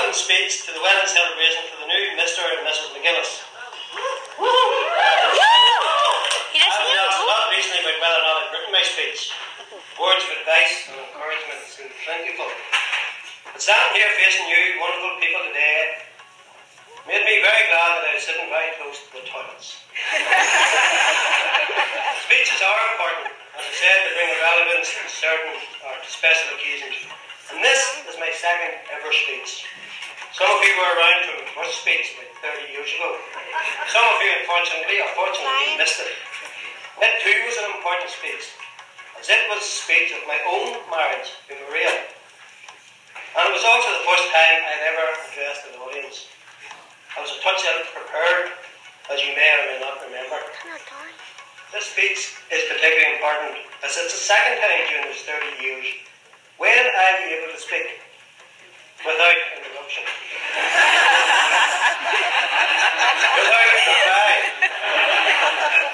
welcome speech to the wedding celebration for the new Mr. and Mrs. McGuinness. I was asked a lot recently about whether or not I'd written my speech. Words of advice and encouragement seem plentiful. But standing here facing you, wonderful people today, made me very glad that I was sitting very close to the toilets. Speeches are important, as I said, to bring a relevance to certain or to special occasions. And this is my second ever speech. Some of you were around for my first speech like 30 years ago. Some of you, unfortunately or fortunately, missed it. It too was an important speech, as it was a speech of my own marriage to Maria. And it was also the first time I'd ever addressed an audience. I was a touch ill-prepared, as you may or may not remember. This speech is particularly important, as it's the second time during those 30 years when I'll be able to speak without interruption.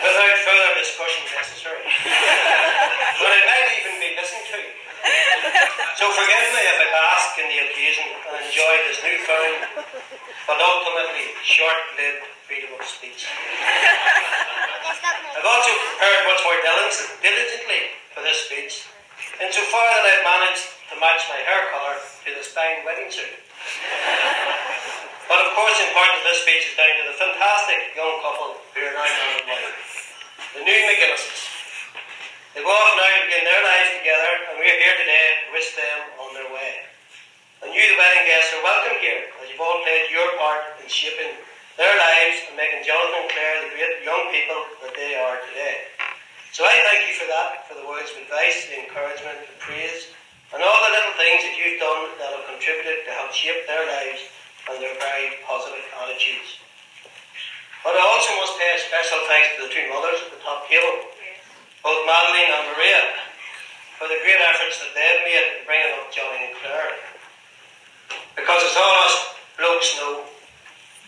Without further discussion necessary. But it might even be listened to. So forgive me if I bask in the occasion and enjoy this newfound but ultimately short-lived freedom of speech. I've also prepared much more diligently for this speech, insofar that I've managed to match my hair colour to this fine wedding suit. But of course, the importance of this speech is down to the fantastic young couple who are now man and wife, the new McGuinnesses. They've off now to begin their lives together, and we're here today to wish them on their way. And you, the wedding guests, are welcome here, as you've all played your part in shaping their lives and making Jonathan and Claire the great young people that they are today. So I thank you for that, for the words of advice, the encouragement, the praise, and all the little things that you've done that have contributed to help shape their lives and their very positive attitudes. But I also must pay a special thanks to the two mothers at the top table, both Madeline and Maria, for the great efforts that they've made in bringing up Johnny and Claire. Because as all us blokes know,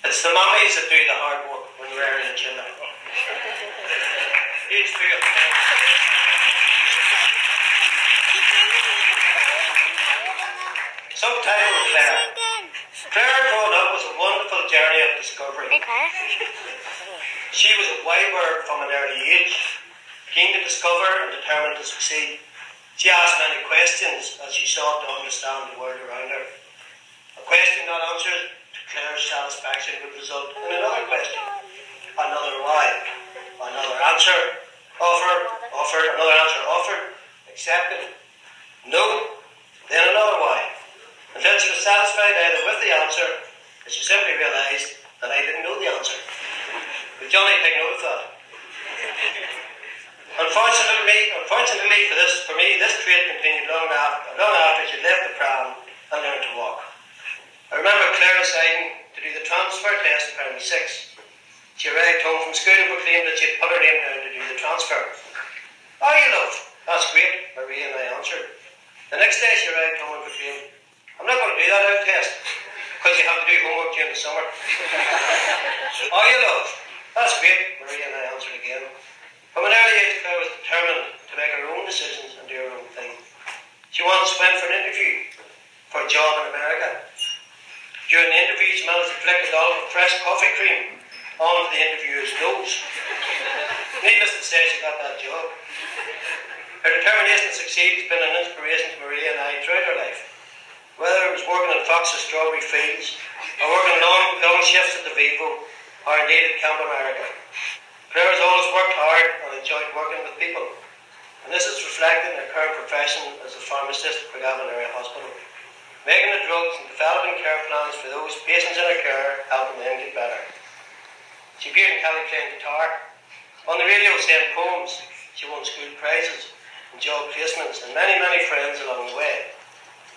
it's the mummies that do the hard work when rearing the children. Each feel. Subtitle Claire. Claire growing up was a wonderful journey of discovery. She was a wild bird from an early age, keen to discover and determined to succeed. She asked many questions as she sought to understand the world around her. A question not answered to Claire's satisfaction would result in another question, another why, another answer offered, another answer offered, accepted, no, then another why, until she was satisfied either with the answer, or she simply realised that I didn't know the answer. But Johnny took note of that. Unfortunately for me, this trait continued long after she left the pram and learned to walk. I remember Claire deciding to do the transfer test in primary 6. She arrived home from school and proclaimed that she had put her name down to do the transfer. "Oh, you love, that's great," Maria and I answered. The next day she arrived home and proclaimed, "I'm not going to do that out test, because you have to do homework during the summer." "Oh, you love, that's great," Maria and I answered again. From an early age, Claire was determined to make her own decisions and do her own thing. She once went for an interview for a job in America. During the interview, she managed to flick a dollop of fresh coffee cream onto the interviewer's nose. Needless to say, she got that job. Her determination to succeed has been an inspiration to Maria and I throughout her life. Whether it was working in Fox's strawberry fields, or working long shifts at the Vivo, or indeed at Camp America, Claire has always worked hard and enjoyed working with people. And this is reflected in her current profession as a pharmacist for Gavin Area Hospital, making the drugs and developing care plans for those patients in her care, helping them get better. She appeared in Kelly playing guitar, on the radio saying poems. She won school prizes and job placements and many, many friends along the way.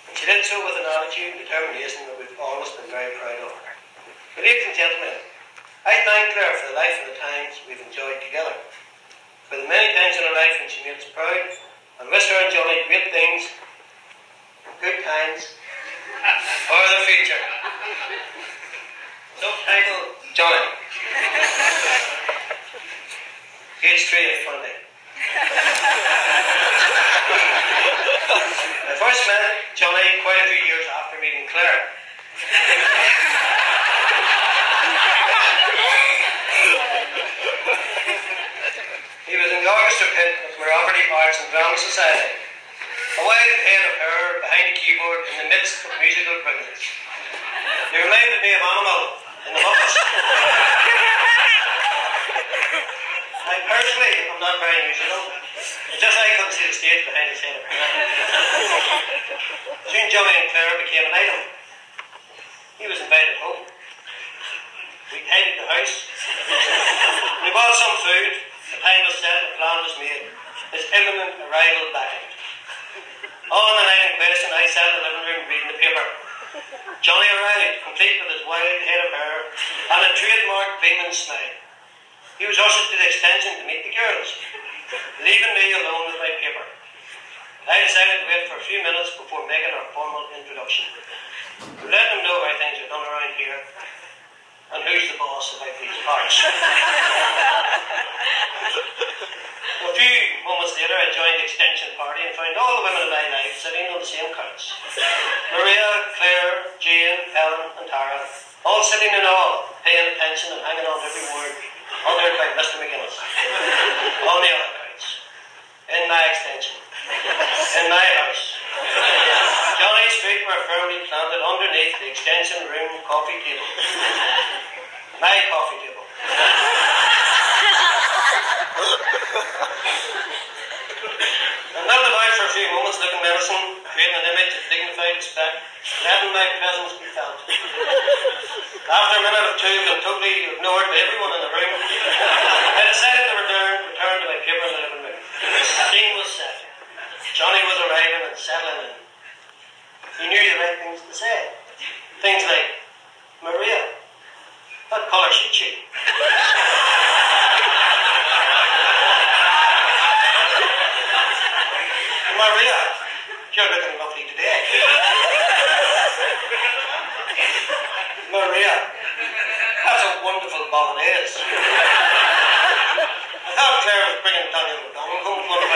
And she did so with an attitude and determination that we've always been very proud of her. But ladies and gentlemen, I thank Claire for the life and the times we've enjoyed together, for the many times in her life when she made us proud, and wish her and Johnny great things, good times, for the future. Subtitle Johnny. Page 3 of 20. I first met Johnny quite a few years after meeting Claire. He was in the orchestra pit of Moroccan Arts and Drama Society, a wide head of hair behind a keyboard in the midst of musical brilliance. He reminded me of Animal in the Muppets. I personally am not very musical. It's just I couldn't see the stage behind his head of hair. Soon Johnny and Claire became an item. He was invited home. We tidied the house. We bought some food. The time was set, the plan was made. His imminent arrival beckoned. On the night in question, I sat in the living room reading the paper. Johnny arrived, complete with his wild head of hair and a trademark beaming smile. He was ushered to the extension to meet the girls, leaving me alone with my paper. I decided to wait for a few minutes before making our formal introduction. To let them know how things are done around here and who's the boss about these parts. A few moments later, I joined the extension party and found all the women in my life sitting on the same couch. Maria, Claire, Jane, Ellen and Tara, all sitting in awe, paying attention and hanging on to every word uttered by Mr. McGinnis. On the other couch, in my extension, in my house. Johnny's feet were firmly planted underneath the extension room coffee table. My coffee table. I knelt about for a few moments looking menacing, creating an image of dignified respect, letting my presence be felt. After a minute or two, and totally ignored by everyone in the room, I decided to return to my paper in the living room. The scene was set. Johnny was arriving and settling in. He knew the right things to say. Things like, Maria, what colour suits you? Maria, you're looking lovely today. Maria, that's a wonderful bolognese. I thought Claire was bringing Daniel McDonald home for me.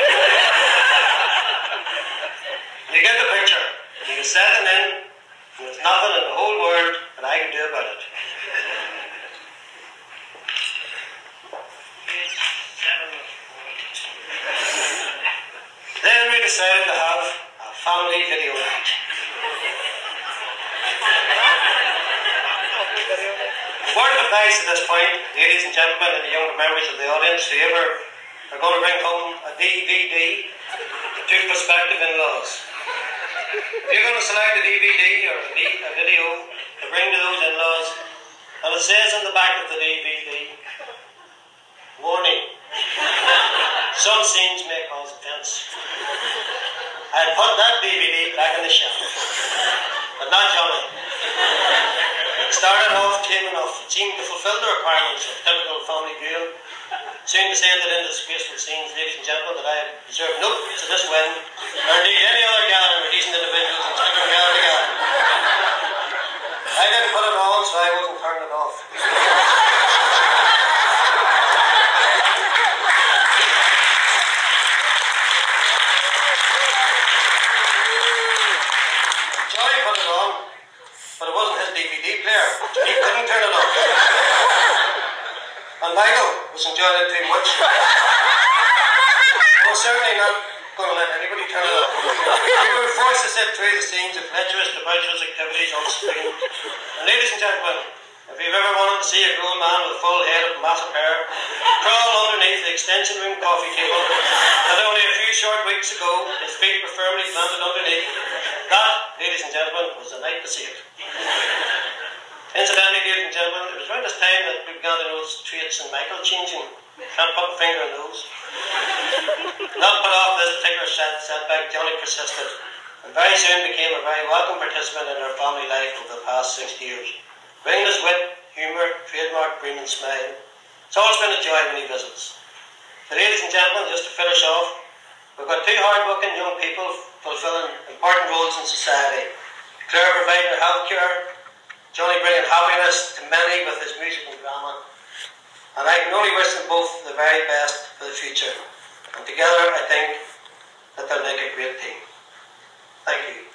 You get the picture. He was settling in, and there's nothing in the whole world that I could do about it. Then we decided to have a family video night. Word of advice at this point, ladies and gentlemen and the younger members of the audience, whoever are going to bring home a DVD to prospective in-laws. If you're going to select a DVD or a video to bring to those in-laws, and it says on the back of the DVD, warning, some scenes may cause offence. I'd put that DVD back in the shelf, but not Johnny. It started off tame enough. It seemed to fulfil the requirements of typical family viewing. Soon descended into disgraceful scenes, ladies and gentlemen, that I deserve no to this win, or indeed any other gathering where decent individuals and children gather together. I didn't put it on, so I wasn't turning it off. Johnny put it on, but it wasn't his DVD player. He couldn't turn it off. And Michael was enjoying it too much. I was certainly not going to let anybody turn it off. We were forced to sit through the scenes of lecherous, debaucherous activities on screen. And ladies and gentlemen, if you've ever wanted to see a grown man with a full head of massive hair crawl underneath the extension room coffee table that only a few short weeks ago his feet were firmly planted underneath, that, ladies and gentlemen, was the night to see it. Incidentally, ladies and gentlemen, it was around this time that we began to notice traits in Michael changing. Can't put a finger on those. Not put off this particular setback, Johnny persisted, and very soon became a very welcome participant in our family life over the past 6 years. Bringing his wit, humour, trademark grin and smile. It's always been a joy when he visits. So, ladies and gentlemen, just to finish off, we've got two hard-working young people fulfilling important roles in society. Claire providing health care, Johnny bringing happiness to many with his music and drama. And I can only wish them both the very best for the future. And together, I think that they'll make a great team. Thank you.